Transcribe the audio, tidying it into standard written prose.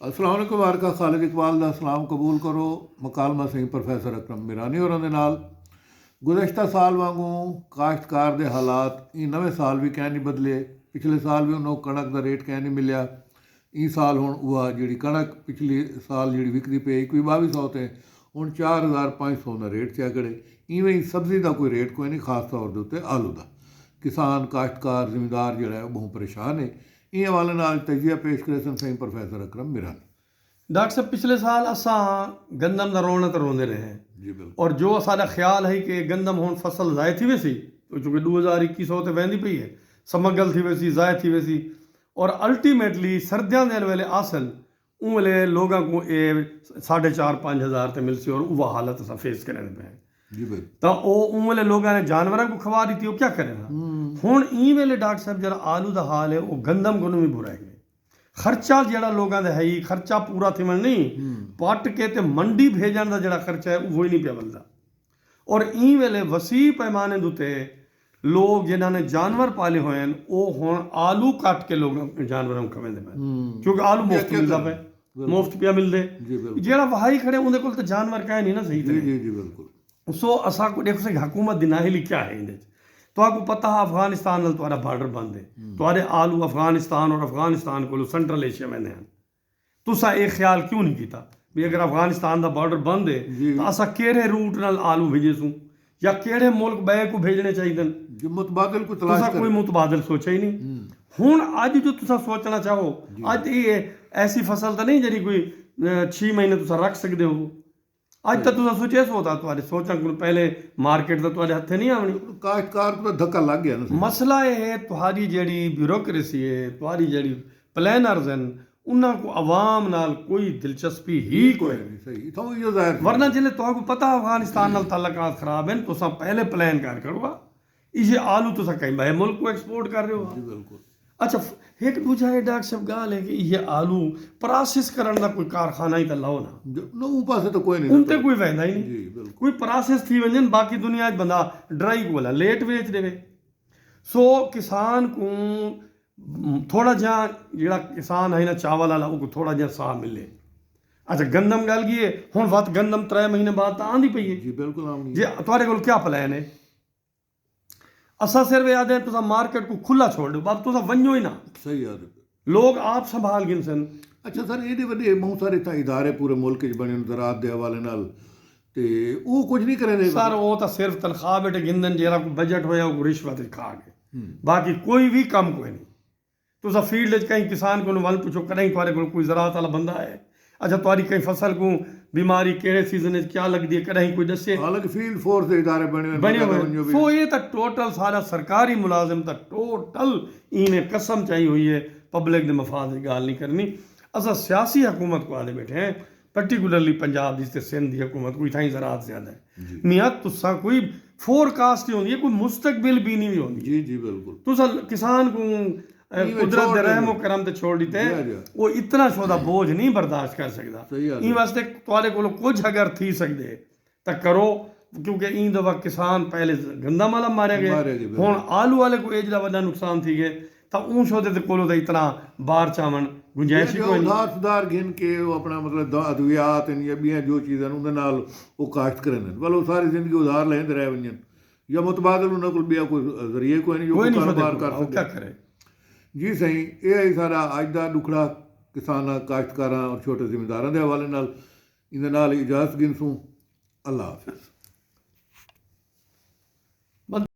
अस्सलाम वालेकुम। वारका खालिद इकबाल का सलाम कबूल करो। मकालमा सिंह प्रोफैसर अकरम मिरानी होरां दे नाल गुज़श्ता साल वांगू काश्तकार के हालात ई नवे साल भी कैं नहीं बदले। पिछले साल भी उन्होंने कणक का रेट कैं नहीं मिलिया। ई साल हुण वह जी कणक पिछले साल जी विकदी पई 2100 ते हुण 4500 का रेट चै करे। इवें ही सब्जी का कोई रेट कोई नहीं, खास तौर के उत्ते आलू का। किसान काश्तकार जिमीदार जिहड़ा है बहुत परेशान है। इस हवाले नाल तजिया पेश करे सन सही प्रोफैसर अकरम मिरानी। डॉक्टर साहब पिछले साल असा गंदम का रोना तो रोंदे रहे हैं जी बिल्कुल। और जो असाडा ख्याल है कि गंदम हुण फसल ज़ाय थी वैसी, चूँकि 2021 ते वेंदी पई है, समगल थी वैसी, ज़ाय थी वैसी, और अल्टीमेटली सर्दियां दे वेले आसन उन वेले लोगों को ये 4,500-5 हज़ार ते मिलसी और वह हालत असा फेस करने पे जी बिल्कुल। तो उन वेले लोगों ने जानवरों को खवा दी थी, वो क्या करेगा हुण ई वेले। डॉक्टर साहब जरा आलू का हाल है वो गंदम को भी बुरा है। खर्चा जड़ा लोगों का है ही खर्चा पूरा थी नहीं, पट के ते मंडी भेजण का जड़ा खर्चा है वो ही नहीं पिया बनता। और ई वेले वसी पैमाने दुते लोग जिन्होंने जानवर पाले हुए हैं वो हुण आलू कट के लोग जानवरों को खवेंदे पे, क्योंकि आलू मुफ्त मिलता पे, मुफ्त पिया मिलते। जेड़ा वहाई खड़े उनके कोल तो जानवर कह नहीं ना सही जी जी जी बिल्कुल। सो असा को देखो से हुकूमत दी नाहिली क्या है इहदे तो आपको पता है अफगानिस्तान नाल तुम्हारा बॉर्डर बंद है, तुम्हारे आलू अफगानिस्तान और अफगानिस्तान को सेंट्रल एशिया में हैं। तुसा ये ख्याल क्यों नहीं किया भी अगर अफगानिस्तान का बॉर्डर बंद है तो असा केड़े रूट नाल आलू भेजेसूँ या केड़े मुल्क बै को भेजने चाहिए। मुतबादल को तलाश कोई मुतबादल सोचा ही नहीं। हुण अज जो तुसा सोचना चाहो अज ये ऐसी फसल तो नहीं जी कोई 6 महीने तुसा रख सकते हो। अज तक तुसा सोचे सोता तुम्हारे सोचा पहले मार्केट तो तुम्हारे हथे नहीं आवनी। काश्तकार को धक्का लग गया ना। मसला ये है तुम्हारी जड़ी ब्यूरोक्रेसी है, तुम्हारी जड़ी प्लानर्स हैं, उन्होंने को आवाम नाल कोई दिलचस्पी ही कोई नहीं। सही तो ये जाहिर वरना जिले तुमको पता अफगानिस्तान नाल ताल्लुकात खराब हैं तुसा पहले प्लान कर करोगा ये आलू तुसा कहीं बाहर मुल्क को एक्सपोर्ट कर रहे हो। जी बिल्कुल। अच्छा एक दूजा है डॉक्टर साहब गाल है कि ये आलू प्रोसेस करने का कोई कारखाना ही तो लाओ ना। ऊं पासे तो कोई नहीं, उनते कोई वहदा ही जी नहीं। बिल्कुल। कोई प्रोसेस थी वजन बाकी दुनिया बंदा ड्राई को बोला लेट बेच देवे। सो किसान को थोड़ा जहा जरा किसान है ना चावल वाला वो थोड़ा जहा साह मिले। अच्छा गंदम गल गई है हुण वत गंदम 3 महीने बाद तो आंदी पई है। जी बिल्कुल आमनी जे तुम्हारे को क्या प्लान है। असा सिर्फ याद है तुसा मार्केट को खुला छोड़ दो बाप तुसा वन्यो ही ना। सही याद है। लोग आप संभाल गिन सन। अच्छा सर एडे वड्डे बहुत सारे था इदारे पूरे मुल्क च बने ज़राअत के हवाले नाल ते वो कुछ नहीं करे सर वो तो सिर्फ तनख्वाह बेटे गिनदन जरा को बजट होया वो रिश्वत खा गए, बाकी कोई भी कम कोई नहीं। तुसा फील्ड कहीं किसान को वल पुछो कहीं तुम्हारे को कोई ज़राअत वाला बंदा है। अच्छा तुम्हारी कहीं फसल को बीमारी केड़े सीजन क्या लगती है कहीं कोई दसे। हालांकि फील्ड फोर्स के इदारे बने हुए सो ये तो टोटल सारा सरकारी मुलाजिम तो टोटल इन्हें कसम चाहिए हुई है पब्लिक के मफाद की गाल नहीं करनी। असा सियासी हुकूमत को आदे बैठे हैं पर्टिकुलरली पंजाब जिससे सिंध की हुकूमत कोई थाई ज़राअत ज़्यादा है मियाँ तुसा कोई फोरकास्ट ही होती है कोई मुस्तकबिल भी नहीं होती। जी जी बिल्कुल। तुसा किसान को कुदरत दे रहमो करम ते छोड़ दीते वो इतना शोदा बोझ नहीं बर्दाश्त कर सकता। इन वास्ते तुम्हारे को कुछ अगर थी सकते तो करो क्योंकि इन दफा किसान पहले गंदम वाला मारे गए हुण आलू वाले को एजड़ा वड्डा नुकसान थी गए तो ऊं शोदे ते कोलो तो इतना बाहर चावन गुंजाइश ही कोई नहीं। सुधार गिन के वो अपना मतलब अद्वियात या बियां जो चीज़ उनके नाल वो काश्त करें भलो सारी जिंदगी उधार लेंदे रह वञन या मुतबादल उन्होंने को बिया कोई जरिए कोई नहीं जो कारोबार कर क्या करे। जी सही ये ही सारा अज का दुखड़ा किसानां काश्तकारां और छोटे जिमीदारां के हवाले नाल इहदे नाल इजाजत गिनसूं। अल्लाह हाफिज़।